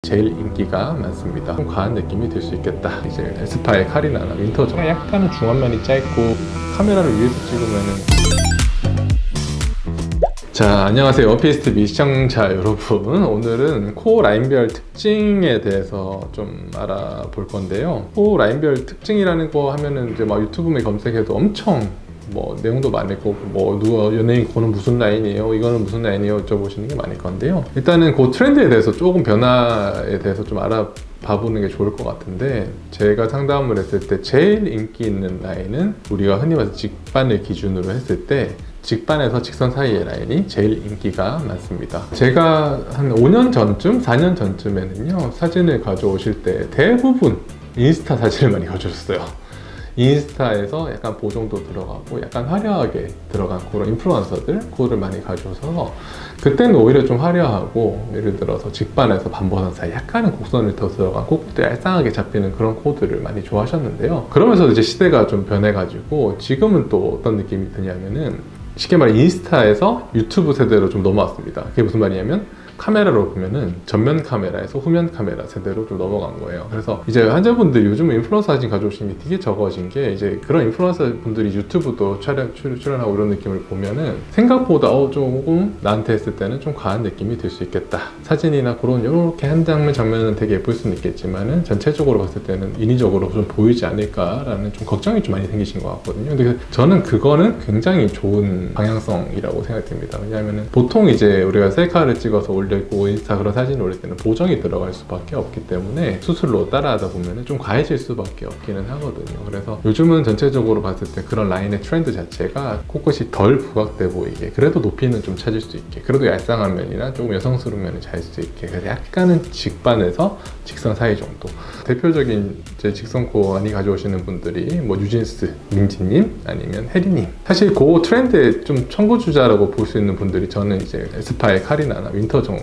제일 인기가 많습니다. 좀 과한 느낌이 들 수 있겠다. 이제 에스파의 카리나나 윈터정 약간은 중안면이 짧고 카메라를 위에서 찍으면은. 자, 안녕하세요. OPSTV 시청자 여러분, 오늘은 코어 라인별 특징에 대해서 좀 알아볼 건데요. 코어 라인별 특징이라는 거 하면은 이제 막 유튜브에 검색해도 엄청 내용도 많을 거고, 누가 연예인 그거는 무슨 라인이에요, 이거는 무슨 라인이에요 여쭤보시는 게 많을 건데요. 일단은 그 트렌드에 대해서 조금 변화에 대해서 좀 알아봐보는 게 좋을 것 같은데, 제가 상담을 했을 때 제일 인기 있는 라인은 우리가 흔히 말해서 직반을 기준으로 했을 때 직반에서 직선 사이의 라인이 제일 인기가 많습니다. 제가 한 5년 전쯤, 4년 전쯤에는요, 사진을 가져오실 때 대부분 인스타 사진을 많이 가져오셨어요. 인스타에서 약간 보정도 들어가고 약간 화려하게 들어간 그런 인플루언서들 코드를 많이 가져오셔서, 그때는 오히려 좀 화려하고, 예를 들어서 직반에서 반버선 사이 약간은 곡선을 더 들어간 코끝도 얄쌍하게 잡히는 그런 코드를 많이 좋아하셨는데요. 그러면서 이제 시대가 좀 변해가지고 지금은 또 어떤 느낌이 드냐면은, 쉽게 말해 인스타에서 유튜브 세대로 좀 넘어왔습니다. 그게 무슨 말이냐면, 카메라로 보면은 전면 카메라에서 후면 카메라 세대로 좀 넘어간 거예요. 그래서 이제 환자분들 요즘 인플루언서 사진 가져오시는 게 되게 적어진 게, 이제 그런 인플루언서 분들이 유튜브도 출연하고 이런 느낌을 보면은 생각보다 조금 나한테 했을 때는 좀 과한 느낌이 들 수 있겠다. 사진이나 그런 이렇게 한 장면은 되게 예쁠 수는 있겠지만은 전체적으로 봤을 때는 인위적으로 좀 보이지 않을까라는 좀 걱정이 좀 많이 생기신 것 같거든요. 근데 저는 그거는 굉장히 좋은 방향성이라고 생각이 듭니다. 왜냐하면은 보통 이제 우리가 셀카를 찍어서 올리고 인스타 그런 사진을 올릴 때는 보정이 들어갈 수밖에 없기 때문에 수술로 따라하다 보면 좀 과해질 수밖에 없기는 하거든요. 그래서 요즘은 전체적으로 봤을 때 그런 라인의 트렌드 자체가 코끝이 덜 부각돼 보이게, 그래도 높이는 좀 찾을 수 있게, 그래도 얄쌍한 면이나 조금 여성스러운 면을 잘 수 있게, 그래서 약간은 직반에서 직선 사이 정도. 대표적인 이제 직선코 많이 가져오시는 분들이 뉴진스, 민지님, 아니면 혜리님. 사실 그 트렌드의 좀 청고주자라고 볼 수 있는 분들이, 저는 이제 에스파의 카리나나 윈터정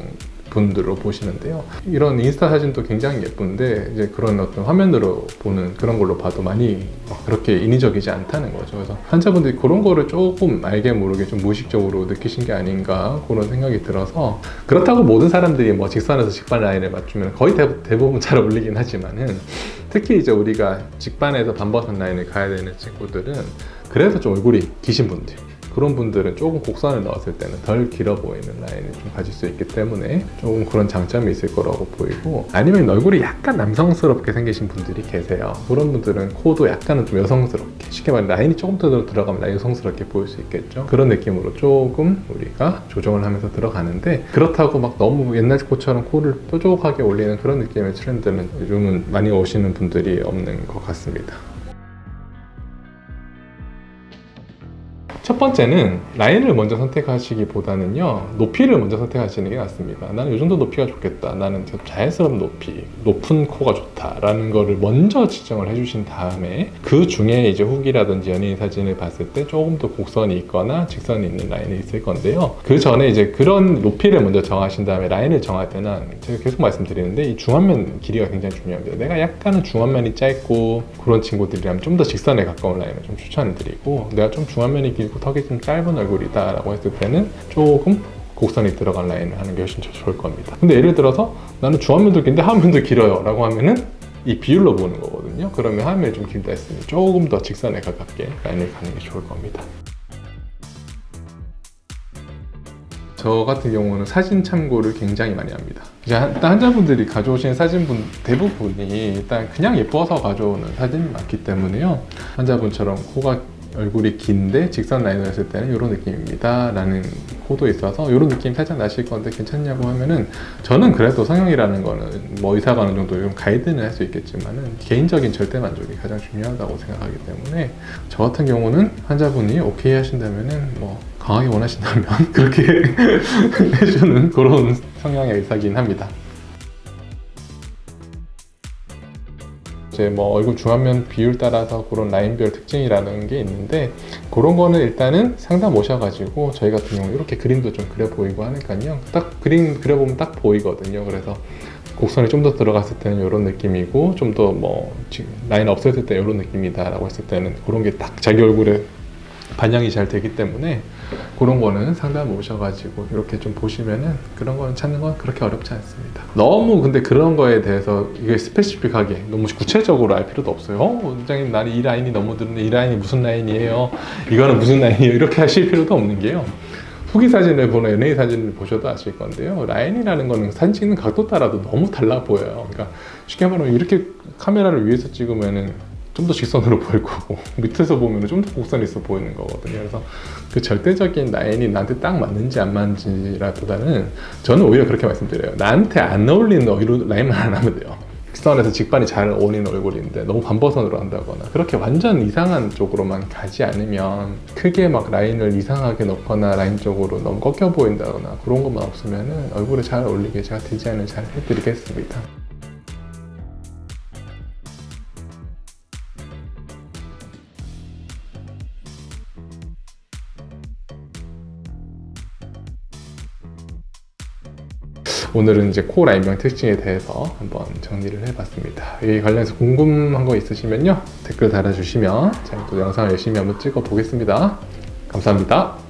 분들로 보시는데요. 이런 인스타 사진도 굉장히 예쁜데, 이제 그런 어떤 화면으로 보는 그런 걸로 봐도 많이 그렇게 인위적이지 않다는 거죠. 그래서 환자분들이 그런 거를 조금 알게 모르게 좀 무의식적으로 느끼신 게 아닌가, 그런 생각이 들어서. 그렇다고 모든 사람들이 직선에서 직반 라인을 맞추면 거의 대부분 잘 어울리긴 하지만은, 특히 이제 우리가 직반에서 반버선 라인을 가야 되는 친구들은, 그래서 좀 얼굴이 기신 분들, 그런 분들은 조금 곡선을 넣었을 때는 덜 길어 보이는 라인을 좀 가질 수 있기 때문에 조금 그런 장점이 있을 거라고 보이고, 아니면 얼굴이 약간 남성스럽게 생기신 분들이 계세요. 그런 분들은 코도 약간은 좀 여성스럽게, 쉽게 말해 라인이 조금 더 들어가면 여성스럽게 보일 수 있겠죠. 그런 느낌으로 조금 우리가 조정을 하면서 들어가는데, 그렇다고 너무 옛날 코처럼 코를 뾰족하게 올리는 그런 느낌의 트렌드는 요즘은 많이 오시는 분들이 없는 것 같습니다. 첫 번째는 라인을 먼저 선택하시기보다는요, 높이를 먼저 선택하시는 게 낫습니다. 나는 이 정도 높이가 좋겠다, 나는 자연스러운 높이, 높은 코가 좋다 라는 거를 먼저 지정을 해주신 다음에, 그 중에 이제 후기라든지 연예인 사진을 봤을 때 조금 더 곡선이 있거나 직선이 있는 라인이 있을 건데요, 그 전에 이제 그런 높이를 먼저 정하신 다음에 라인을 정할 때는, 제가 계속 말씀드리는데, 이 중안면 길이가 굉장히 중요합니다. 내가 약간은 중안면이 짧고 그런 친구들이라면 좀 더 직선에 가까운 라인을 좀 추천을 드리고, 내가 좀 중안면이 길고 턱이 좀 짧은 얼굴이다 라고 했을 때는 조금 곡선이 들어간 라인을 하는 게 훨씬 좋을 겁니다. 근데 예를 들어서 나는 중안면도 긴데 하안면도 길어요 라고 하면은 이 비율로 보는 거거든요. 그러면 하안면이 좀 길다 했으니 조금 더 직선에 가깝게 라인을 가는 게 좋을 겁니다. 저 같은 경우는 사진 참고를 굉장히 많이 합니다. 일단 환자분들이 가져오시는 사진분 대부분이 일단 그냥 예뻐서 가져오는 사진이 많기 때문에요, 환자분처럼 코가 얼굴이 긴데 직선 라인을 했을 때는 이런 느낌입니다 라는 코도 있어서 이런 느낌 살짝 나실 건데 괜찮냐고 하면은, 저는 그래도 성형이라는 거는 의사가 어느 정도 좀 가이드는 할 수 있겠지만은 개인적인 절대 만족이 가장 중요하다고 생각하기 때문에, 저 같은 경우는 환자분이 오케이 하신다면은 강하게 원하신다면 그렇게 해주는 그런 성향의 의사긴 합니다. 이제 얼굴 중안면 비율 따라서 그런 라인별 특징이라는 게 있는데, 그런 거는 일단은 상담 오셔가지고 저희 같은 경우 이렇게 그림도 좀 그려 보이고 하니까요, 딱 그림 그려보면 딱 보이거든요. 그래서 곡선이 좀 더 들어갔을 때는 이런 느낌이고, 좀 더 라인 없었을 때 이런 느낌이다 라고 했을 때는 그런 게 딱 자기 얼굴에 반영이 잘 되기 때문에 그런 거는 상담 오셔가지고 이렇게 좀 보시면은 그런 거는 찾는 건 그렇게 어렵지 않습니다. 너무 근데 그런 거에 대해서 이게 스페시픽하게 너무 구체적으로 알 필요도 없어요. 원장님 나는 이 라인이 너무 드는데 이 라인이 무슨 라인이에요? 이거는 무슨 라인이에요? 이렇게 하실 필요도 없는 게요. 후기 사진을 보는 연예인 사진을 보셔도 아실 건데요. 라인이라는 거는 사진 찍는 각도 따라도 너무 달라 보여요. 그러니까 쉽게 말하면 이렇게 카메라를 위에서 찍으면은 좀 더 직선으로 보일 거고 밑에서 보면 좀 더 곡선이 있어 보이는 거거든요. 그래서 그 절대적인 라인이 나한테 딱 맞는지 안 맞는지라보다는 저는 오히려 그렇게 말씀드려요. 나한테 안 어울리는 라인만 안 하면 돼요. 직선에서 직반이 잘 어울리는 얼굴인데 너무 반버선으로 한다거나 그렇게 완전 이상한 쪽으로만 가지 않으면 크게 막 라인을 이상하게 넣거나 라인 쪽으로 너무 꺾여 보인다거나 그런 것만 없으면 얼굴에 잘 어울리게 제가 디자인을 잘 해드리겠습니다. 오늘은 이제 코 라인명 특징에 대해서 한번 정리를 해봤습니다. 이 관련해서 궁금한 거 있으시면요 댓글 달아주시면 제가 또 영상을 열심히 한번 찍어 보겠습니다. 감사합니다.